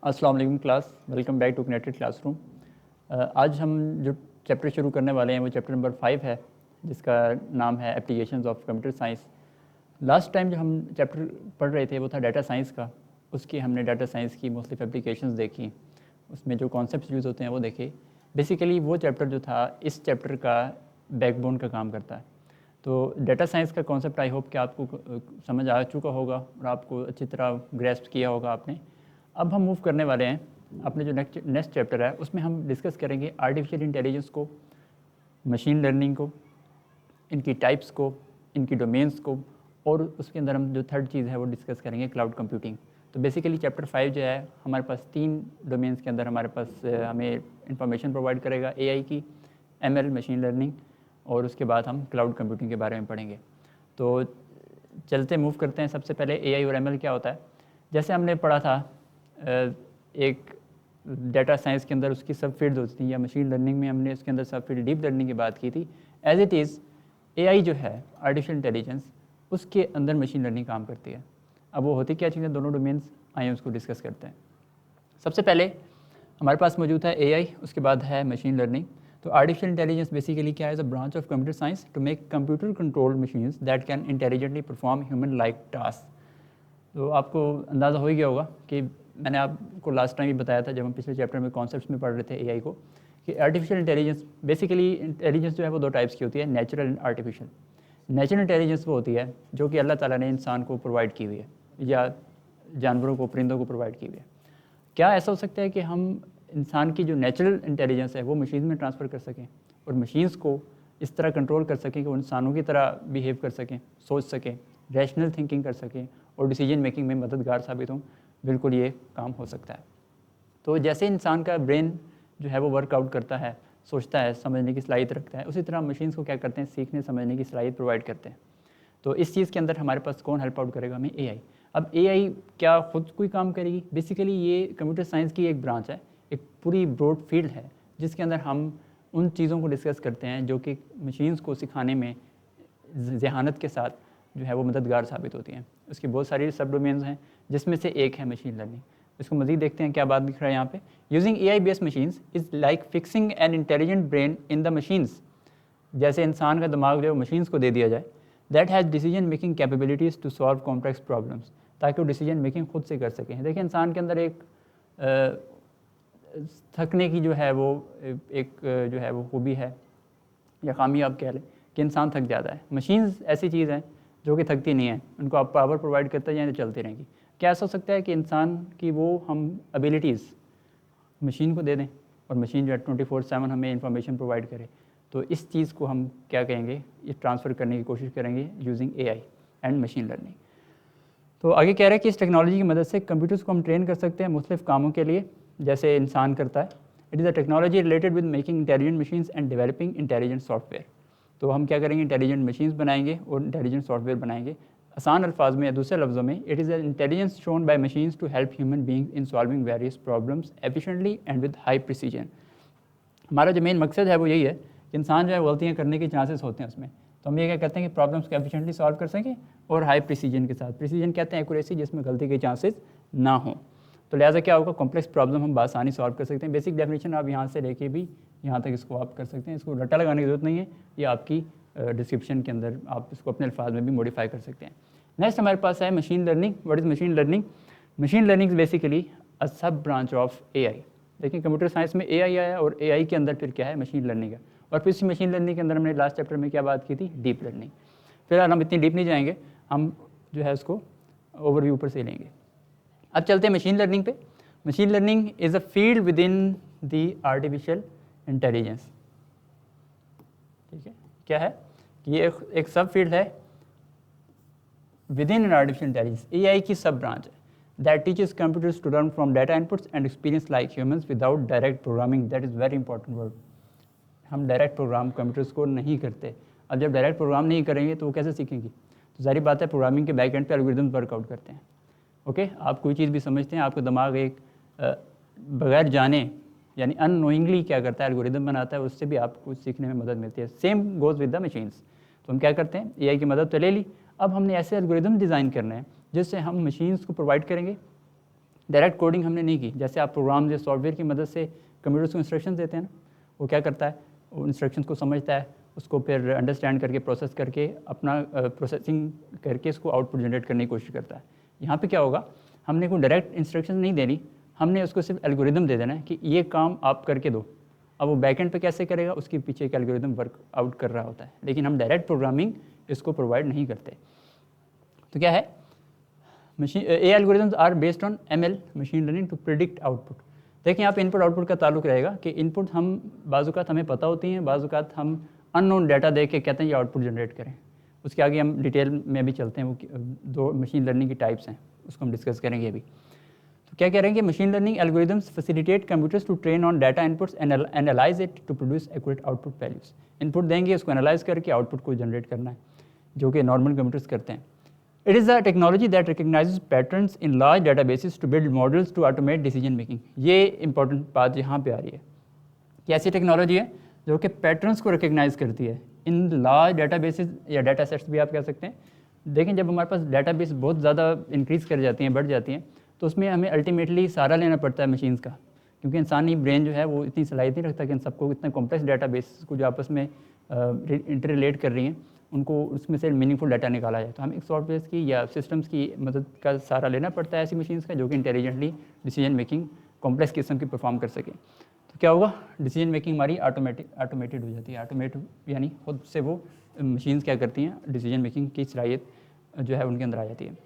अस्सलाम वालेकुम class, welcome back to connected classroom. आज हम जो चैप्टर शुरू करने वाले हैं वो चैप्टर नंबर 5 है, जिसका नाम है applications of computer science. Last time जो हम चैप्टर पढ़ रहे थे वो था डाटा साइंस का। उसकी हमने डाटा साइंस की मुख्तलिफ एप्लीकेशंस देखी, उसमें जो कॉन्सेप्ट्स यूज़ होते हैं वो देखे। बेसिकली वो चैप्टर जो था इस चैप्टर का बैकबोन का काम करता है। तो डाटा साइंस का कॉन्सेप्ट आई होप कि आपको समझ आ चुका होगा और आपको अच्छी तरह ग्रेस्प किया होगा आपने। अब हम मूव करने वाले हैं अपने जो नेक्स्ट चैप्टर है, उसमें हम डिस्कस करेंगे आर्टिफिशियल इंटेलिजेंस को, मशीन लर्निंग को, इनकी टाइप्स को, इनकी डोमेन्स को, और उसके अंदर हम जो थर्ड चीज़ है वो डिस्कस करेंगे क्लाउड कंप्यूटिंग। तो बेसिकली चैप्टर 5 जो है हमारे पास 3 डोमेन्स के अंदर हमारे पास हमें इंफॉर्मेशन प्रोवाइड करेगा, एआई की, एमएल मशीन लर्निंग, और उसके बाद हम क्लाउड कंप्यूटिंग के बारे में पढ़ेंगे। तो चलते मूव करते हैं। सबसे पहले एआई और एमएल क्या होता है। जैसे हमने पढ़ा था एक डाटा साइंस के अंदर उसकी सब फील्ड होती थी, या मशीन लर्निंग में हमने उसके अंदर सब फील्ड डीप लर्निंग की बात की थी। एज इट इज़ एआई जो है आर्टिफिशियल इंटेलिजेंस, उसके अंदर मशीन लर्निंग काम करती है। अब वो होती क्या चीज़ें, दोनों डोमेन्स आए उसको डिस्कस करते हैं। सबसे पहले हमारे पास मौजूद है एआई, उसके बाद है मशीन लर्निंग। तो आर्टिफिशियल इंटेलिजेंस बेसिकली क्या है, a branch of computer science to make computer controlled machines that can intelligently perform human like task. तो आपको अंदाज़ा हो ही गया होगा कि मैंने आपको लास्ट टाइम ही बताया था जब हम पिछले चैप्टर में कॉन्सेप्ट्स में पढ़ रहे थे एआई को, कि आर्टिफिशियल इंटेलिजेंस बेसिकली इंटेलिजेंस जो है वो 2 टाइप्स की होती है, natural and artificial. Natural intelligence वो होती है जो कि अल्लाह ताला ने इंसान को प्रोवाइड की हुई है, या जानवरों को, परिंदों को प्रोवाइड की हुई है। क्या ऐसा हो सकता है कि हम इंसान की जो नेचुरल इंटेलिजेंस है वो मशीन में ट्रांसफ़र कर सकें और मशीन्स को इस तरह कंट्रोल कर सकें कि वो इंसानों की तरह बिहेव कर सकें, सोच सकें, रैशनल थिंकिंग कर सकें और डिसीजन मेकिंग में मददगार साबित हों? बिल्कुल ये काम हो सकता है। तो जैसे इंसान का ब्रेन जो है वो वर्कआउट करता है, सोचता है, समझने की सलाहियत रखता है, उसी तरह मशीन्स को क्या करते हैं, सीखने समझने की सलाहियत प्रोवाइड करते हैं। तो इस चीज़ के अंदर हमारे पास कौन हेल्प आउट करेगा, हमें एआई। अब एआई क्या खुद कोई काम करेगी? बेसिकली ये कंप्यूटर साइंस की एक ब्रांच है, एक पूरी ब्रॉड फील्ड है जिसके अंदर हम उन चीज़ों को डिस्कस करते हैं जो कि मशीन्स को सिखाने में ज़हानत के साथ जो है वो मददगार साबित होती हैं। उसकी बहुत सारी सब डोमेन्स हैं जिसमें से एक है मशीन लर्निंग। इसको मज़ीद देखते हैं क्या बात दिख रहा है यहाँ पे। Using AI based machines is like fixing an intelligent brain in the machines. जैसे इंसान का दिमाग जो है मशीन्स को दे दिया जाए, that has decision making capabilities to solve complex problems, ताकि वो डिसीजन मेकिंग खुद से कर सकें। देखिए इंसान के अंदर एक थकने की जो है वो एक जो है वो खूबी है, या खामी आप कह लें, कि इंसान थक जाता है। मशीन्स ऐसी चीज़ हैं जो कि थकती नहीं है, उनको आप पावर प्रोवाइड करते जाएँ तो चलती रहेंगी। क्या ऐसा हो सकता है कि इंसान की वो हम एबिलिटीज़ मशीन को दे दें और मशीन जो है 24/7 हमें इंफॉर्मेशन प्रोवाइड करे? तो इस चीज़ को हम क्या कहेंगे, ये ट्रांसफ़र करने की कोशिश करेंगे using AI and machine learning. तो आगे कह रहे हैं कि इस टेक्नोलॉजी की मदद से कंप्यूटर्स को हम ट्रेन कर सकते हैं मुख्तलिफ कामों के लिए, जैसे इंसान करता है। It is a technology related with making intelligent machines and developing intelligent software. तो हम क्या करेंगे, इंटेलिजेंट मशीन्स बनाएंगे और इंटेलिजेंट सॉफ्टवेयर बनाएंगे। आसान अल्फाज में या दूसरे लफ्ज़ों में, it is intelligence shown by machines to help human being in solving various problems efficiently and with high precision. हमारा जो मेन मकसद है वो यही है कि इंसान जो है गलतियाँ करने के चांसेस होते हैं उसमें, तो हम ये क्या करते हैं कि प्रॉब्लम्स को एफिशिएंटली सॉल्व कर सकें और हाई प्रिसीजन के साथ। प्रिसीजन कहते हैं एक्यूरेसी, जिसमें गलती के चांसेस ना हो। तो लिहाजा क्या होगा, कॉम्प्लेक्स प्रॉब्लम हम बासानी सॉल्व कर सकते हैं। बेसिक डेफिनेशन आप यहाँ से लेके भी यहाँ तक इसको आप कर सकते हैं। इसको रट्टा लगाने की जरूरत नहीं है, ये आपकी डिस्क्रिप्शन के अंदर आप इसको अपने अल्फाज में भी मॉडिफाई कर सकते हैं। नेक्स्ट हमारे पास है machine learning. What is machine learning? Machine learning is basically अ सब ब्रांच ऑफ एआई। देखिए कंप्यूटर साइंस में एआई आया और एआई के अंदर फिर क्या है, मशीन लर्निंग है। और फिर इसी मशीन लर्निंग के अंदर हमने लास्ट चैप्टर में क्या बात की थी, डीप लर्निंग। फिलहाल हम इतनी डीप नहीं जाएंगे, हम जो है उसको ओवरव्यू ऊपर से लेंगे। अब चलते हैं मशीन लर्निंग पे। Machine learning is a field with in the artificial intelligence. ठीक है, क्या है कि ये एक सब फील्ड है with in artificial intelligence, AI की सब ब्रांच है, that teaches computers to learn from data inputs and experience like humans without direct programming. That is very important word. हम डायरेक्ट प्रोग्राम कंप्यूटर्स को नहीं करते। अब जब डायरेक्ट प्रोग्राम नहीं करेंगे तो वो कैसे सीखेंगी? तो सारी बात है, प्रोग्रामिंग के बैक एंड पे एल्गोरिदम वर्कआउट करते हैं। ओके, आप कोई चीज़ भी समझते हैं, आपका दिमाग एक बगैर जाने यानी अननोइंगली क्या करता है, एल्गोरिदम बनाता है, उससे भी आपको सीखने में मदद मिलती है। Same goes with the machines. तो हम क्या करते हैं, एआई की मदद तो ले ली, अब हमने ऐसे एल्गोरिदम डिज़ाइन करने हैं जिससे हम मशीन्स को प्रोवाइड करेंगे डायरेक्ट कोडिंग हमने नहीं की। जैसे आप प्रोग्राम या सॉफ्टवेयर की मदद से कंप्यूटर्स को इंस्ट्रक्शंस देते हैं ना, वो क्या करता है, वो इंस्ट्रक्शंस को समझता है, उसको फिर अंडरस्टैंड करके प्रोसेस करके अपना प्रोसेसिंग करके इसको आउटपुट जनरेट करने की कोशिश करता है। यहाँ पे क्या होगा, हमने कोई डायरेक्ट इंस्ट्रक्शन नहीं देनी, हमने उसको सिर्फ एल्गोरिदम दे देना है कि ये काम आप करके दो। अब वो बैकएंड पे कैसे करेगा, उसके पीछे एक एल्गोरिदम वर्क आउट कर रहा होता है, लेकिन हम डायरेक्ट प्रोग्रामिंग इसको प्रोवाइड नहीं करते। तो क्या है, machine a algorithms are based on ML machine learning to predict output. देखिए यहाँ पे इनपुट आउटपुट का ताल्लुक रहेगा कि इनपुट हम बाज़ात हमें पता होती हैं, बाज़ात हम अननोन डाटा देख के कहते हैं ये आउटपुट जनरेट करें। उसके आगे हम डिटेल में भी चलते हैं, वो दो मशीन लर्निंग की टाइप्स हैं, उसको हम डिस्कस करेंगे अभी। तो क्या कह रहे हैं कि machine learning algorithms facilitate computers to train on data inputs and analyze it to produce accurate output values. Input देंगे, उसको एनालाइज करके आउटपुट को जनरेट करना है, जो कि नॉर्मल कंप्यूटर्स करते हैं। It is a technology that recognizes patterns in large databases to build models to automate decision making। ये इंपॉर्टेंट बात यहाँ पे आ रही है कि ऐसी टेक्नोलॉजी है जो कि पैटर्न्स को रिकग्नाइज करती है इन लार्ज डाटाबेसेस या डाटा सेट्स भी आप कह सकते हैं। देखें, जब हमारे पास डाटाबेस बहुत ज़्यादा इंक्रीज़ कर जाती हैं, बढ़ जाती हैं, तो उसमें हमें अल्टीमेटली सहारा लेना पड़ता है मशीन्स का, क्योंकि इंसानी ब्रेन जो है वो इतनी सलाहियत नहीं रखता कि इन सबको इतना कॉम्प्लेक्स डाटाबेस को जो आपस में इंटर रिलेट कर रही हैं, उनको उसमें से मीनिंगफुल डाटा निकाला जाए। तो हमें एक सॉफ्टवेयर की या सिस्टम्स की मदद का सहारा लेना पड़ता है ऐसी मशीन्स का, जो कि इंटेलिजेंटली डिसीजन मेकिंग कॉम्प्लेक्स किस्म की परफॉर्म कर सके। तो क्या होगा, डिसीजन मेकिंग हमारी ऑटोमेटेड हो जाती है। ऑटोमेट यानी खुद से वो मशीन्स क्या करती हैं, डिसीजन मेकिंग की सलाहियत जो है उनके अंदर आ जाती है।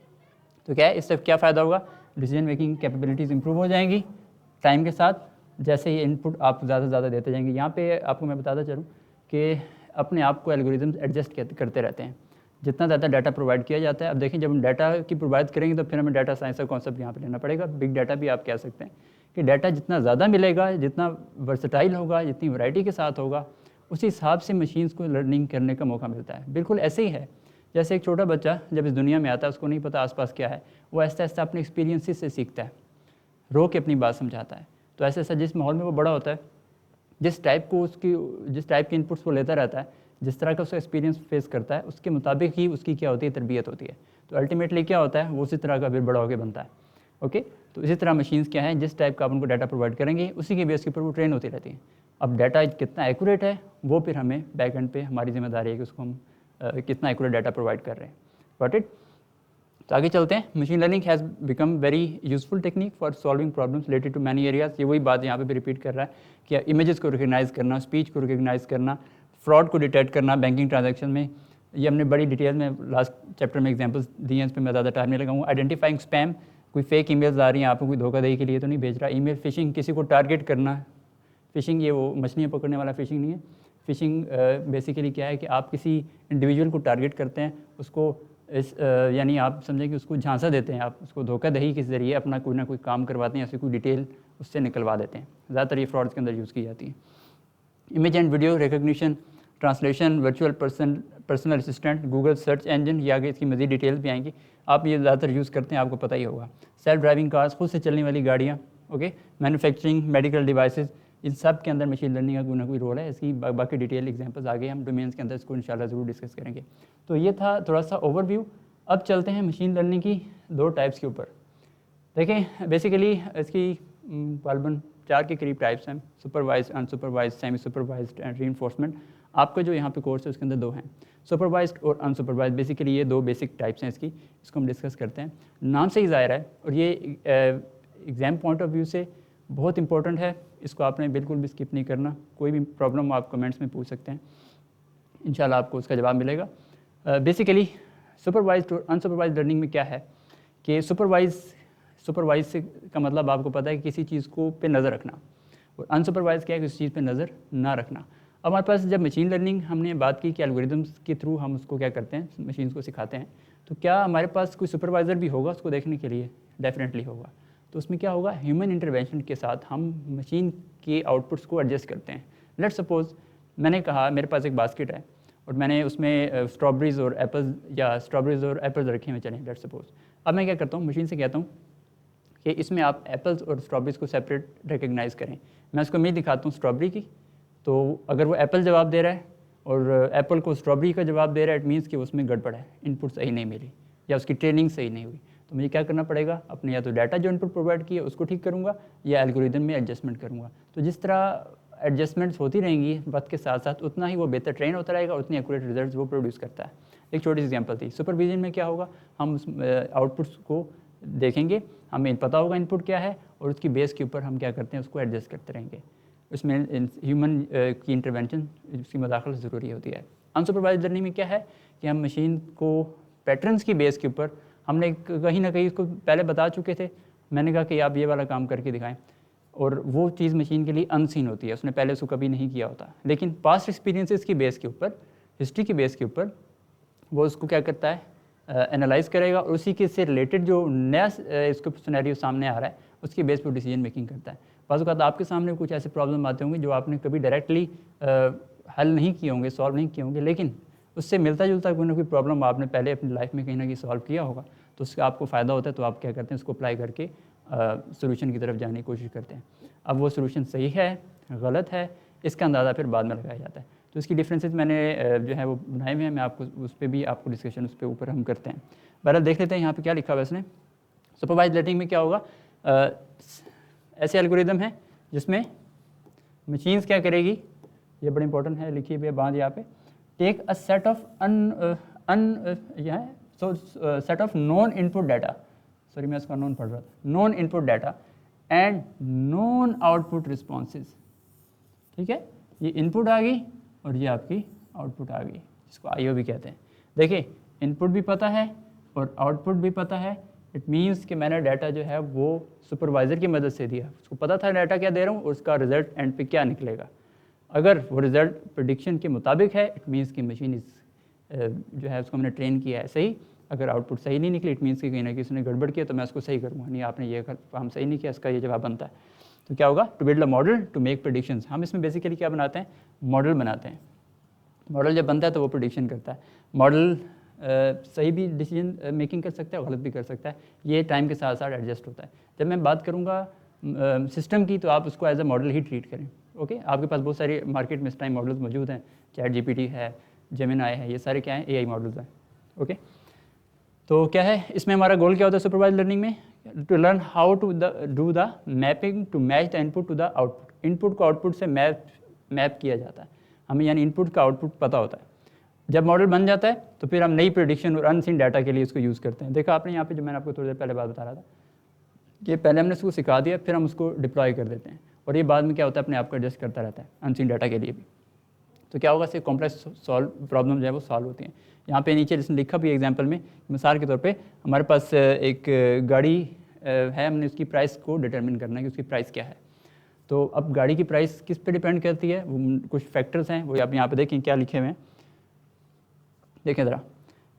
तो क्या है, इससे क्या फ़ायदा होगा, डिसीजन मेकिंग कैपेबिलिटीज़ इंप्रूव हो जाएंगी टाइम के साथ, जैसे ही इनपुट आप ज़्यादा से ज़्यादा देते जाएंगे। यहाँ पे आपको मैं बताता चलूँ कि अपने आप को एल्गोरिदम्स एडजस्ट करते रहते हैं जितना ज़्यादा डाटा प्रोवाइड किया जाता है। अब देखें, जब हम डाटा की प्रोवाइड करेंगे तो फिर हमें डाटा साइंस का कॉन्सेप्ट यहाँ पे लेना पड़ेगा। बिग डाटा भी आप कह सकते हैं कि डाटा जितना ज़्यादा मिलेगा, जितना वर्सटाइल होगा, जितनी वैरायटी के साथ होगा, उसी हिसाब से मशीन्स को लर्निंग करने का मौका मिलता है। बिल्कुल ऐसे ही है जैसे एक छोटा बच्चा जब इस दुनिया में आता है, उसको नहीं पता आसपास क्या है, वो ऐसा ऐसा अपने एक्सपीरियंसेस से सीखता है, रो के अपनी बात समझाता है। तो ऐसा ऐसा जिस माहौल में वो बड़ा होता है, जिस टाइप के इनपुट्स वो लेता रहता है, जिस तरह का उसका एक्सपीरियंस फेस करता है, उसके मुताबिक ही उसकी क्या होती है, तरबियत होती है। तो अल्टीमेटली क्या होता है, वो उसी तरह का फिर बड़ा होकर बनता है। ओके, तो इसी तरह मशीन्स क्या है, जिस टाइप का आप उनको डाटा प्रोवाइड करेंगे, उसी के बेस के ऊपर वो ट्रेन होती रहती हैं। अब डाटा कितना एक्यूरेट है, वो फिर हमें बैक एंड पे हमारी जिम्मेदारी है कि उसको हम कितना एक्यूरेट डाटा प्रोवाइड कर रहे हैं। Got it. तो आगे चलते हैं। Machine learning has become very useful technique for solving problems related to many areas. ये वही बात यहाँ पे भी रिपीट कर रहा है कि इमेजेस को रिकग्नाइज करना, स्पीच को रिकग्नाइज करना, फ्रॉड को डिटेक्ट करना बैंकिंग ट्रांजैक्शन में। ये हमने बड़ी डिटेल में लास्ट चैप्टर में एग्जांपल्स दिए हैं, इस पर मैं ज़्यादा टाइम नहीं लगाऊंगा। आइडेंटिफाइंग स्पैम, कोई फेक ईमेल्स आ रही हैं, आपको कोई धोखाधड़ी के लिए तो नहीं भेज रहा। ईमेल फिशिंग, किसी को टारगेट करना। फिशिंग ये वो मछलियाँ पकड़ने वाला फिशिंग नहीं है। फिशिंग बेसिकली क्या है कि आप किसी इंडिविजुअल को टारगेट करते हैं, उसको यानी आप समझें कि उसको झांसा देते हैं, आप उसको धोखाधड़ी के ज़रिए अपना कोई ना कोई काम करवाते हैं, ऐसी कोई डिटेल उससे निकलवा देते हैं। ज़्यादातर ये फ्रॉड्स के अंदर यूज़ की जाती है। Image and video recognition, translation, virtual personal assistant, Google search engine, ये आगे इसकी मज़ीद डिटेल्स भी आएंगी। आप ये ज़्यादातर यूज़ करते हैं, आपको पता ही होगा। सेल्फ ड्राइविंग कार्स, खुद से चलने वाली गाड़ियाँ, ओके, मैन्युफैक्चरिंग, मेडिकल डिवाइसेस, इन सब के अंदर मशीन लर्निंग का कोई ना कोई रोल है। इसकी बाकी डिटेल एग्जांपल्स आगे हम डोमेन्स के अंदर इसको इंशाल्लाह ज़रूर डिस्कस करेंगे। तो ये था थोड़ा सा ओवरव्यू। अब चलते हैं मशीन लर्निंग की दो टाइप्स के ऊपर। देखें, बेसिकली इसकी गालबन 4 के करीब टाइप्स हैं, supervised, unsupervised, semi supervised and reinforcement. आपका जो यहाँ पे कोर्स है उसके अंदर दो हैं, सुपरवाइज्ड और अनसुपरवाइज्ड। बेसिकली ये दो बेसिक टाइप्स हैं इसको हम डिस्कस करते हैं। नाम से ही ज़ाहिर है, और ये एग्ज़ाम पॉइंट ऑफ व्यू से बहुत इंपॉर्टेंट है, इसको आपने बिल्कुल भी स्किप नहीं करना। कोई भी प्रॉब्लम आप कमेंट्स में पूछ सकते हैं, इंशाल्लाह आपको उसका जवाब मिलेगा। बेसिकली सुपरवाइज्ड और अनसुपरवाइज्ड लर्निंग में क्या है कि सुपरवाइज से का मतलब आपको पता है कि किसी चीज़ को पे नज़र रखना, और अनसुपरवाइज क्या है कि उस चीज़ पे नज़र ना रखना। अब हमारे पास जब मशीन लर्निंग हमने बात की कि एल्गोरिदम्स के थ्रू हम उसको क्या करते हैं, मशीन्स को सिखाते हैं, तो क्या हमारे पास कोई सुपरवाइज़र भी होगा उसको देखने के लिए? डेफिनेटली होगा। तो उसमें क्या होगा, ह्यूमन इंटरवेंशन के साथ हम मशीन के आउटपुट्स को एडजस्ट करते हैं। लेट्स सपोज मैंने कहा मेरे पास एक बास्केट है और मैंने उसमें स्ट्रॉबेरीज़ और एप्पल्स रखे हुए चलें, लेट्स सपोज। अब मैं क्या करता हूँ, मशीन से कहता हूँ कि इसमें आप एप्पल्स और स्ट्रॉबेरीज़ को सेपरेट रिकग्नाइज़ करें। मैं उसको इमेज दिखाता हूँ स्ट्रॉबेरी की, तो अगर वो एप्पल जवाब दे रहा है और एप्पल को स्ट्रॉबेरी का जवाब दे रहा है, इट मीन्स कि उसमें गड़बड़ है, इनपुट सही नहीं मिली या उसकी ट्रेनिंग सही नहीं हुई। तो मुझे क्या करना पड़ेगा, अपने या तो डाटा जो इनपुट प्रोवाइड किया उसको ठीक करूँगा या एल्गोरिदम में एडजस्टमेंट करूँगा। तो जिस तरह एडजस्टमेंट्स होती रहेंगी वक्त के साथ साथ, उतना ही वो बेहतर ट्रेन होता रहेगा, उतनी एक्यूरेट रिजल्ट्स वो प्रोड्यूस करता है। एक छोटी सी एग्जांपल थी, सुपरविजन में क्या होगा, हम उस आउटपुट्स को देखेंगे, हमें पता होगा इनपुट क्या है और उसकी बेस के ऊपर हम क्या करते हैं उसको एडजस्ट करते रहेंगे। उसमें ह्यूमन की इंटरवेंशन, उसकी मदाखलत ज़रूरी होती है। अनसुपरवाइज्ड लर्निंग में क्या है कि हम मशीन को पैटर्न्स की बेस के ऊपर, हमने कहीं ना कहीं इसको पहले बता चुके थे, मैंने कहा कि आप ये वाला काम करके दिखाएं, और वो चीज़ मशीन के लिए अनसीन होती है, उसने पहले उसको कभी नहीं किया होता। लेकिन पास्ट एक्सपीरियंसेस की बेस के ऊपर, हिस्ट्री की बेस के ऊपर वो उसको क्या करता है, एनालाइज करेगा और उसी के से रिलेटेड जो नया इसको सिनेरियो सामने आ रहा है उसकी बेस पर डिसीजन मेकिंग करता है। बाज़ औक़ात आपके सामने कुछ ऐसे प्रॉब्लम आते होंगे जो आपने कभी डायरेक्टली हल नहीं किए होंगे, सॉल्व नहीं किए होंगे, लेकिन उससे मिलता जुलता कोई ना कोई प्रॉब्लम आपने पहले अपनी लाइफ में कहीं ना कहीं सॉल्व किया होगा, तो उसका आपको फ़ायदा होता है, तो आप क्या करते हैं उसको अप्लाई करके सोल्यूशन की तरफ जाने की कोशिश करते हैं। अब वो सोल्यूशन सही है गलत है इसका अंदाज़ा फिर बाद में लगाया जाता है। तो इसकी डिफरेंसेस मैंने जो है वो बनाए हुए हैं, मैं आपको उस पर भी आपको डिस्कशन उस पर ऊपर हम करते हैं। बहरहाल देख लेते हैं यहाँ पे क्या लिखा हुआ है इसने। सुपरवाइज्ड लर्निंग में क्या होगा, ऐसे एल्गोरिदम है जिसमें मशीन्स क्या करेगी, ये बड़ा इंपॉर्टेंट है, लिखिए भैया बांध यहाँ पे, take a set of set of known input data, sorry मैं इसका नॉन पढ़ रहा था, known input data and known output responses. ठीक है, ये इनपुट आ गई और ये आपकी आउटपुट आ गई, जिसको आईओ भी कहते हैं। देखिए इनपुट भी पता है और आउटपुट भी पता है, इट मीन्स कि मैंने डाटा जो है वो सुपरवाइज़र की मदद से दिया, उसको पता था डाटा क्या दे रहा हूँ और उसका रिजल्ट एंड पे क्या निकलेगा। अगर वो रिजल्ट प्रेडिक्शन के मुताबिक है, इट मीन्स कि मशीन इस जो है उसको हमने ट्रेन किया है सही। अगर आउटपुट सही नहीं निकली, इट मीन्स कि कहीं ना कहीं उसने गड़बड़ किया, तो मैं उसको सही करूँगा, नहीं आपने ये काम सही नहीं किया, इसका ये जवाब बनता है। तो क्या होगा, to build a model to make predictions. हम इसमें बेसिकली क्या बनाते हैं, मॉडल बनाते हैं। मॉडल जब बनता है तो वो प्रेडिक्शन करता है। मॉडल सही भी डिसीजन मेकिंग कर सकता है, गलत भी कर सकता है, ये टाइम के साथ साथ एडजस्ट होता है। जब मैं बात करूँगा सिस्टम की, तो आप उसको एज अ मॉडल ही ट्रीट करें। ओके, आपके पास बहुत सारे मार्केट में इस टाइम मॉडल्स मौजूद हैं, चैट जीपीटी है, जेमिनाई है, ये सारे क्या हैं, एआई मॉडल्स हैं। ओके, तो क्या है इसमें हमारा गोल क्या होता है सुपरवाइज्ड लर्निंग में, to learn how to do the mapping to match the input to the output. Input को आउटपुट से मैप किया जाता है, हमें यानी इनपुट का आउटपुट पता होता है। जब मॉडल बन जाता है तो फिर हम नई प्रेडिक्शन और अनसीन डाटा के लिए इसको यूज़ करते हैं। देखा आपने यहाँ पे, जो मैंने आपको थोड़ी देर पहले बात बता रहा था कि पहले हमने उसको सिखा दिया, फिर हम उसको डिप्लॉय कर देते हैं, और ये बाद में क्या होता है अपने आप को एडजस्ट करता रहता है अनसीन डाटा के लिए भी। तो क्या होगा, इससे कॉम्प्लेक्स प्रॉब्लम जो है वो सॉल्व होती हैं। यहाँ पे नीचे जिसने लिखा भी एग्जांपल में, मिसाल के तौर पे हमारे पास एक गाड़ी है, हमने उसकी प्राइस को डिटरमिन करना है कि उसकी प्राइस क्या है। तो अब गाड़ी की प्राइस किस पे डिपेंड करती है, वो कुछ फैक्टर्स हैं, वो आप यहाँ पे देखें क्या लिखे हुए हैं, देखें ज़रा।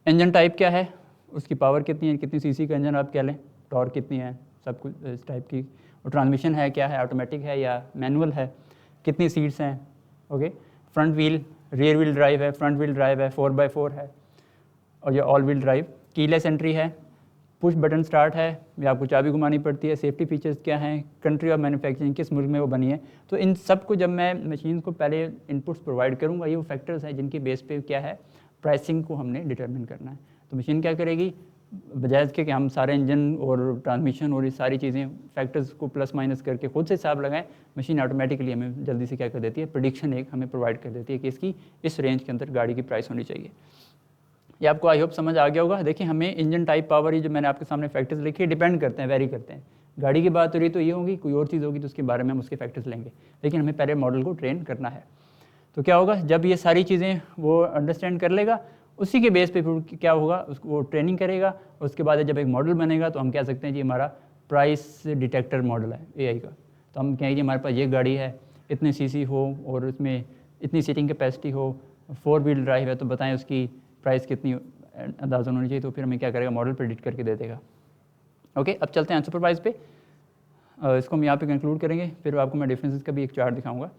इंजन टाइप क्या है, उसकी पावर कितनी है, कितनी सीसी का इंजन आप कह लें, टॉर्क कितनी है, सब कुछ इस टाइप की। और ट्रांसमिशन है क्या है, ऑटोमेटिक है या मैनुअल है, कितनी सीट्स हैं। Okay, front wheel, rear wheel drive है, फ्रंट व्हील ड्राइव है, 4x4 है, और ये all wheel drive, keyless entry है, पुश बटन स्टार्ट है या आपको चाबी घुमानी पड़ती है, सेफ्टी फीचर्स क्या हैं, कंट्री ऑफ मैन्युफैक्चरिंग किस मुल्क में वो बनी है। तो इन सब को जब मैं मशीन को पहले इनपुट्स प्रोवाइड करूँगा, ये वो फैक्टर्स हैं जिनकी बेस पे क्या है प्राइसिंग को हमने डिटरमिन करना है। तो मशीन क्या करेगी, बजाय इसके कि हम सारे इंजन और ट्रांसमिशन और ये सारी चीज़ें फैक्टर्स को प्लस माइनस करके खुद से हिसाब लगाएं, मशीन ऑटोमेटिकली हमें जल्दी से क्या कर देती है, प्रेडिक्शन एक हमें प्रोवाइड कर देती है कि इसकी इस रेंज के अंदर गाड़ी की प्राइस होनी चाहिए। ये आपको आई होप समझ आ गया होगा। देखिए हमें इंजन टाइप, पावर, ये जो मैंने आपके सामने फैक्टर्स लिखे डिपेंड करते हैं, वेरी करते हैं। गाड़ी की बात हो रही तो ये होगी, कोई और चीज़ होगी तो उसके बारे में हम उसके फैक्टर्स लेंगे, लेकिन हमें पहले मॉडल को ट्रेन करना है। तो क्या होगा, जब ये सारी चीज़ें वो अंडरस्टैंड कर लेगा, उसी के बेस पे फिर क्या होगा, उसको वो ट्रेनिंग करेगा, उसके बाद जब एक मॉडल बनेगा तो हम कह सकते हैं जी हमारा प्राइस डिटेक्टर मॉडल है एआई का। तो हम कहेंगे हमारे पास ये गाड़ी है, इतने सीसी हो और उसमें इतनी सीटिंग कैपेसिटी हो, 4 व्हील ड्राइव है, तो बताएं उसकी प्राइस कितनी अंदाज़ा होनी चाहिए। तो फिर हमें क्या करेगा, मॉडल प्रेडिक्ट करके दे देगा। ओके, अब चलते हैं अनसुपरवाइज पे, इसको हम यहाँ पे कंक्लूड करेंगे, फिर आपको मैं डिफरेंसेस का भी एक चार्ट दिखाऊंगा।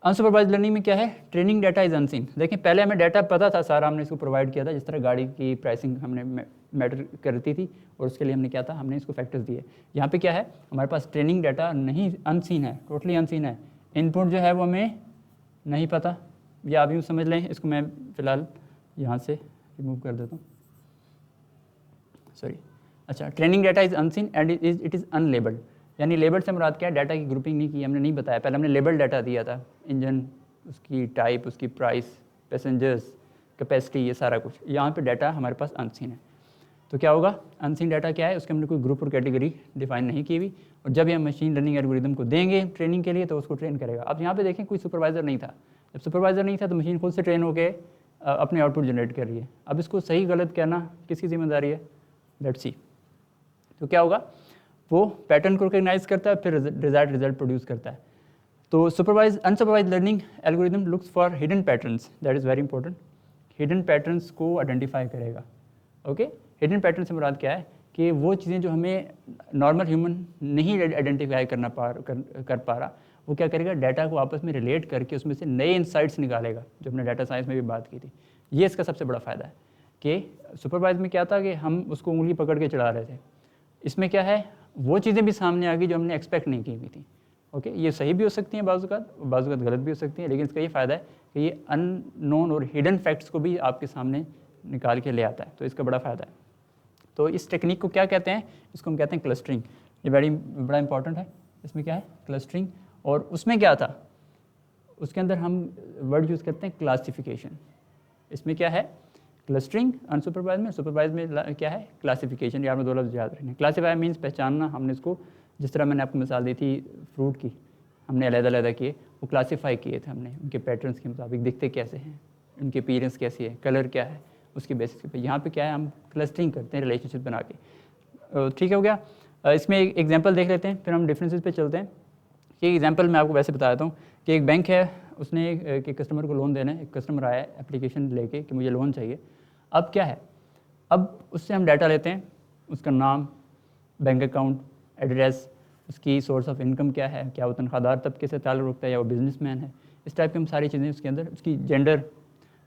अनसुपरवाइज्ड लर्निंग में क्या है, ट्रेनिंग डाटा इज अनसीन। देखें पहले हमें डाटा पता था सारा, हमने इसको प्रोवाइड किया था, जिस तरह गाड़ी की प्राइसिंग हमने मैटर करती थी और उसके लिए हमने क्या था, हमने इसको फैक्टर्स दिए। यहाँ पे क्या है, हमारे पास ट्रेनिंग डाटा नहीं, अनसीन है, टोटली अनसीन है। इनपुट जो है वो हमें नहीं पता, या आप यूँ समझ लें, इसको मैं फ़िलहाल यहाँ से रिमूव कर देता हूँ, सॉरी। अच्छा, training data is unseen and it is unlabelled, यानी लेबल से मुराद क्या है, डाटा की ग्रुपिंग नहीं की, हमने नहीं बताया, पहले हमने लेबल डाटा दिया था, इंजन, उसकी टाइप, उसकी प्राइस, पैसेंजर्स, कैपेसिटी, ये सारा कुछ। यहाँ पे डाटा हमारे पास अनसीन है, तो क्या होगा, अनसीन डाटा क्या है, उसके हमने कोई ग्रुप और कैटेगरी डिफाइन नहीं की हुई, और जब ये मशीन लर्निंग एल्गोरिदम को देंगे ट्रेनिंग के लिए तो उसको ट्रेन करेगा। अब यहाँ पे देखें कोई सुपरवाइज़र नहीं था, जब सुपरवाइज़र नहीं था तो मशीन खुद से ट्रेन होकर अपने आउटपुट जनरेट कर रही है। अब इसको सही गलत कहना किसकी जिम्मेदारी है, लेट्स सी। तो क्या होगा, वो पैटर्न को रिकग्नाइज करता है, फिर रिजल्ट प्रोड्यूस करता है। तो supervise unsupervise learning algorithm looks for hidden patterns, that is very important, hidden patterns को आइडेंटिफाई करेगा। ओके, हिडन पैटर्न से मुराद क्या है कि वो चीज़ें जो हमें नॉर्मल ह्यूमन नहीं आइडेंटिफाई कर पा रहा, वो क्या करेगा, डाटा को आपस में रिलेट करके उसमें से नए इंसाइट्स निकालेगा, जो हमने डाटा साइंस में भी बात की थी। ये इसका सबसे बड़ा फ़ायदा है कि सुपरवाइज में क्या था कि हम उसको उंगली पकड़ के चला रहे थे, इसमें क्या है, वो चीज़ें भी सामने आ गई जो हमने एक्सपेक्ट नहीं की हुई थी। ओके, ये सही भी हो सकती हैं बाज़ गलत भी हो सकती हैं, लेकिन इसका ये फ़ायदा है कि ये अननोन और हिडन फैक्ट्स को भी आपके सामने निकाल के ले आता है, तो इसका बड़ा फ़ायदा है। तो इस टेक्निक को क्या कहते हैं, इसको हम कहते हैं क्लस्टरिंग। ये बड़ा इंपॉर्टेंट है। इसमें क्या है, क्लस्टरिंग, और उसमें क्या था, उसके अंदर हम वर्ड यूज़ करते हैं क्लासिफिकेशन। इसमें क्या है, क्लस्टरिंग अनसुपरवाइज में, सुपरवाइज में क्या है, क्लासिफिकेशन। यार में दो लफ्ज़ याद रखने, क्लासीफाई मीन्स पहचानना, हमने इसको जिस तरह मैंने आपको मिसाल दी थी फ्रूट की, हमने अलग-अलग किए, वो क्लासीफाई किए थे हमने, उनके पैटर्न्स के मुताबिक दिखते कैसे हैं, उनकी अपीयरेंस कैसी है, कलर क्या है, उसके बेसिस पे। यहाँ पे क्या है, हम क्लस्टरिंग करते हैं रिलेशनशिप बना के। ठीक है, हो गया। इसमें एक एग्जांपल देख लेते हैं, फिर हम डिफरेंसेस पे चलते हैं। कि एग्जांपल मैं आपको वैसे बता देता हूँ कि एक बैंक है, उसने एक कस्टमर को लोन देना है, एक कस्टमर आया है एप्लीकेशन लेके कि मुझे लोन चाहिए। अब क्या है, अब उससे हम डाटा लेते हैं, उसका नाम, बैंक अकाउंट, एड्रेस, उसकी सोर्स ऑफ इनकम क्या है, क्या वो तनख्वाहदार तबके से ताल्लुक़ रखता है या वो बिजनेसमैन है, इस टाइप की हम सारी चीज़ें उसके अंदर, उसकी gender,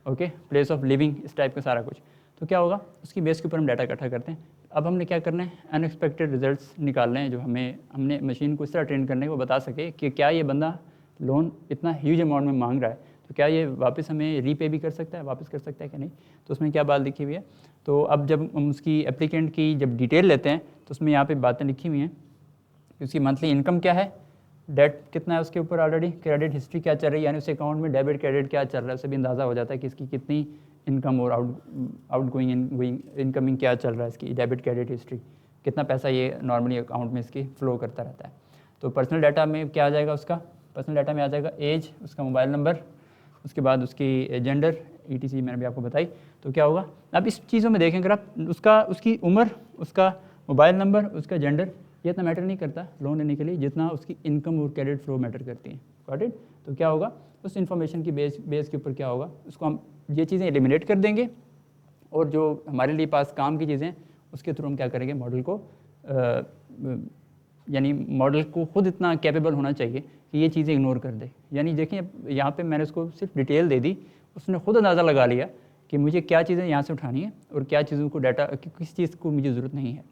okay, place of living, इस टाइप का सारा कुछ। तो क्या होगा, उसकी बेस के ऊपर हम डाटा इकट्ठा करते हैं। अब हमने क्या करना है, अनएक्सपेक्टेड रिजल्ट्स निकालने हैं, जो हमने मशीन को इस तरह ट्रेन करने को बता सके कि क्या ये बंदा लोन इतना ह्यूज अमाउंट में मांग रहा है, तो क्या ये वापस हमें रीपे भी कर सकता है, वापस कर सकता है कि नहीं। तो उसमें क्या बात लिखी हुई है, तो अब जब हम उसकी एप्लीकेंट की जब डिटेल लेते हैं तो उसमें यहाँ पे बातें लिखी हुई हैं कि उसकी मंथली इनकम क्या है, डेट कितना है उसके ऊपर ऑलरेडी, क्रेडिट हिस्ट्री क्या चल रही है, यानी उस अकाउंट में डेबिट क्रेडिट क्या चल रहा है, उससे भी अंदाज़ा हो जाता है कि इसकी कितनी इनकम और आउट गोइंग इनकमिंग क्या चल रहा है, इसकी डेबिट क्रेडिट हिस्ट्री, कितना पैसा ये नॉर्मली अकाउंट में इसकी फ़्लो करता रहता है। तो पर्सनल डाटा में क्या आ जाएगा, उसका पर्सनल डाटा में आ जाएगा एज, उसका मोबाइल नंबर, उसके बाद उसकी जेंडर, ETC मैंने भी आपको बताई। तो क्या होगा, अब इस चीज़ों में देखें अगर आप उसकी उम्र, उसका मोबाइल नंबर, उसका जेंडर, ये इतना मैटर नहीं करता लोन लेने के लिए जितना उसकी इनकम और क्रेडिट फ्लो मैटर करती हैं। Got it. तो क्या होगा, उस इन्फॉर्मेशन की बेस के ऊपर क्या होगा, उसको हम ये चीज़ें एलिमिनेट कर देंगे, और जो हमारे लिए पास काम की चीज़ें उसके थ्रू हम क्या करेंगे, मॉडल को यानी मॉडल को खुद इतना कैपेबल होना चाहिए कि ये चीज़ें इग्नोर कर दे। यानी देखें यहाँ पे मैंने उसको सिर्फ डिटेल दे दी, उसने खुद अंदाज़ा लगा लिया कि मुझे क्या चीज़ें यहाँ से उठानी है और क्या चीज़ों को डाटा, किस चीज़ को मुझे ज़रूरत नहीं है।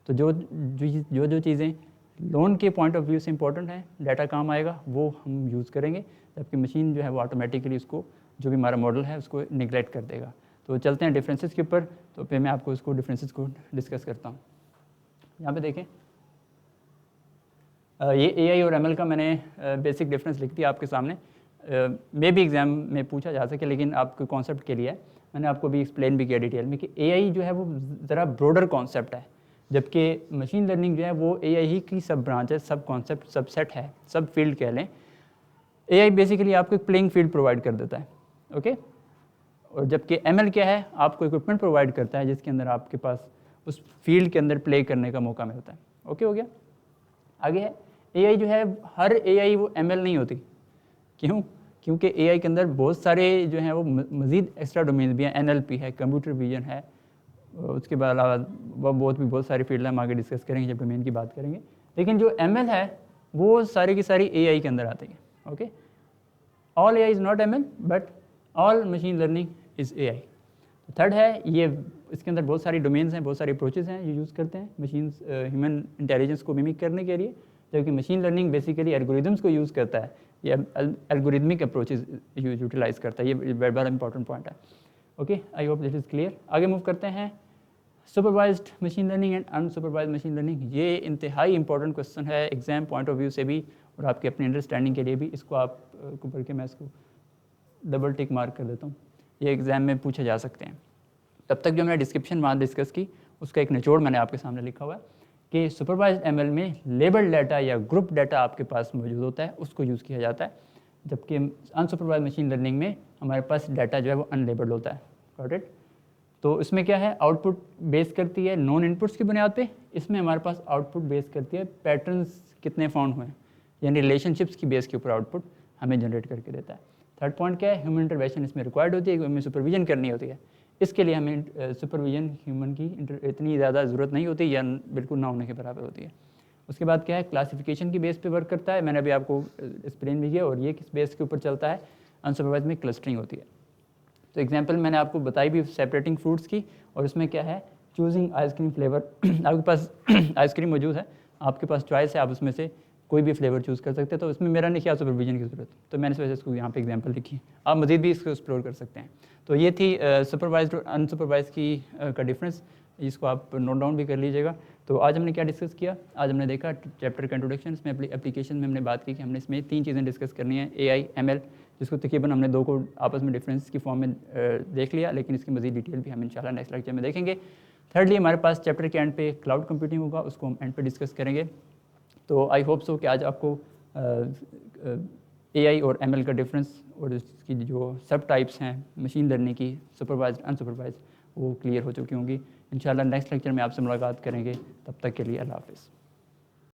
तो जो चीज़ें लोन के पॉइंट ऑफ व्यू से इंपॉर्टेंट है, डाटा काम आएगा, वो हम यूज़ करेंगे, जबकि मशीन जो है वो ऑटोमेटिकली उसको, जो भी हमारा मॉडल है उसको निगलेक्ट कर देगा। तो चलते हैं डिफरेंसेस के ऊपर, तो फिर मैं आपको इसको डिफरेंसेस को डिस्कस करता हूँ। यहाँ पे देखें, ये AI और ML का मैंने बेसिक डिफरेंस लिख दिया आपके सामने, मे भी एग्ज़ाम में पूछा जा सके, लेकिन आपके कॉन्सेप्ट के लिए है। मैंने आपको भी एक्सप्लेन भी किया डिटेल में कि AI जो है वो ज़रा ब्रॉडर कॉन्सेप्ट है, जबकि मशीन लर्निंग जो है वो AI ही की सब ब्रांच है, सब कॉन्सेप्ट, सब सेट है, सब फील्ड कह लें। AI बेसिकली आपको एक प्लेइंग फील्ड प्रोवाइड कर देता है, ओके। और जबकि ML क्या है, आपको इक्विपमेंट प्रोवाइड करता है जिसके अंदर आपके पास उस फील्ड के अंदर प्ले करने का मौका मिलता है। ओके, हो गया। आगे है AI जो है, हर AI वो ML नहीं होती। क्यों? क्योंकि AI के अंदर बहुत सारे जो हैं वो मज़ीद एक्स्ट्रा डोमेन भी हैं, NLP है, कंप्यूटर विजन है, उसके बाद बहुत सारी फील्ड हम आगे डिस्कस करेंगे जब डोमेन की बात करेंगे। लेकिन जो ML है वो सारी की सारी AI के अंदर आती है। Okay, all AI is not ML but all machine learning is AI। Third है, ये इसके अंदर बहुत सारी डोमेन्स हैं, बहुत सारी अप्रोचेस हैं ये यूज़ करते हैं मशीन ह्यूमन इंटेलिजेंस को मिमिक करने के लिए, जबकि मशीन लर्निंग बेसिकली एल्गोरिदम्स को यूज़ करता है, ये एल्गोरिदमिक अप्रोचेस यूटिलाइज़ करता है। ये बड़ा इंपॉर्टेंट पॉइंट है। Okay, I hope this is clear. आगे मूव करते हैं। Supervised machine learning and unsupervised machine learning, ये इंतहाई इंपॉर्टेंट क्वेश्चन है एग्जाम पॉइंट ऑफ व्यू से भी और आपकी अपनी अंडरस्टैंडिंग के लिए भी। इसको आप को पढ़ के मैं इसको डबल टिक मार्क कर देता हूँ, ये एग्ज़ाम में पूछे जा सकते हैं। तब तक जो मैंने डिस्क्रिप्शन वहाँ डिस्कस की उसका एक निचोड़ मैंने आपके सामने लिखा हुआ है कि सुपरवाइज्ड एमएल में लेबल डाटा या ग्रुप डाटा आपके पास मौजूद होता है, उसको यूज़ किया जाता है, जबकि अनसुपरवाइज्ड मशीन लर्निंग में हमारे पास डाटा जो है वो अनलेबल्ड होता है। Got it? तो इसमें क्या है, आउटपुट बेस करती है नॉन इनपुट्स की बुनियाद पे, इसमें हमारे पास आउटपुट बेस करती है पैटर्न्स कितने फाउंड हुए हैं, यानी रिलेशनशिप्स की बेस के ऊपर आउटपुट हमें जनरेट करके देता है। थर्ड पॉइंट क्या है, ह्यूमन इंटरवेंशन इसमें रिक्वायर्ड होती है, हमें सुपरविजन करनी होती है। इसके लिए हमें सुपरविजन ह्यूमन की इतनी ज़्यादा ज़रूरत नहीं होती या बिल्कुल ना होने के बराबर होती है। उसके बाद क्या है, क्लासिफिकेशन की बेस पे वर्क करता है, मैंने अभी आपको एक्सप्लेन भी किया, और ये किस बेस के ऊपर चलता है, अनसुपरवाइज्ड में क्लस्टरिंग होती है। तो एग्जांपल मैंने आपको बताई भी सेपरेटिंग फ्रूट्स की, और उसमें क्या है, चूजिंग आइसक्रीम फ्लेवर आपके पास आइसक्रीम मौजूद है, आपके पास चॉइस है, आप उसमें से कोई भी फ्लेवर चूज़ कर सकते हैं, तो इसमें मेरा नहीं किया सुपरविजन की ज़रूरत, तो मैंने इस वजह से इसको यहाँ पे एग्जांपल लिखी है। आप मज़ीद भी इसको एक्सप्लोर कर सकते हैं। तो ये थी सुपरवाइज्ड और अनसुपरवाइज्ड की का डिफरेंस, इसको आप नोट डाउन भी कर लीजिएगा। तो आज हमने क्या डिस्कस किया, आज हमने देखा चैप्टर का इंट्रोडक्शन, इसमें एप्लीकेशन में हमने बात की कि हमने इसमें 3 चीज़ें डिस्कस करनी है, AI, ML, जिसको तकरीबन हमने 2 को आपस में डिफरेंस की फॉर्म में देख लिया, लेकिन इसकी मज़ीद डिटेल भी हम इंशाल्लाह नेक्स्ट लेक्चर में देखेंगे। थर्डली हमारे पास चैप्टर के एंड पे क्लाउड कंप्यूटिंग होगा, उसको हम एंड पे डिस्कस करेंगे। तो आई होप सो कि आज आपको AI और ML का डिफरेंस और इसकी जो सब टाइप्स हैं मशीन लर्निंग की, सुपरवाइज्ड अनसुपरवाइज्ड, वो क्लियर हो चुकी होंगी। इंशाल्लाह नेक्स्ट लेक्चर में आपसे मुलाकात करेंगे, तब तक के लिए अल्लाह हाफ़िज़।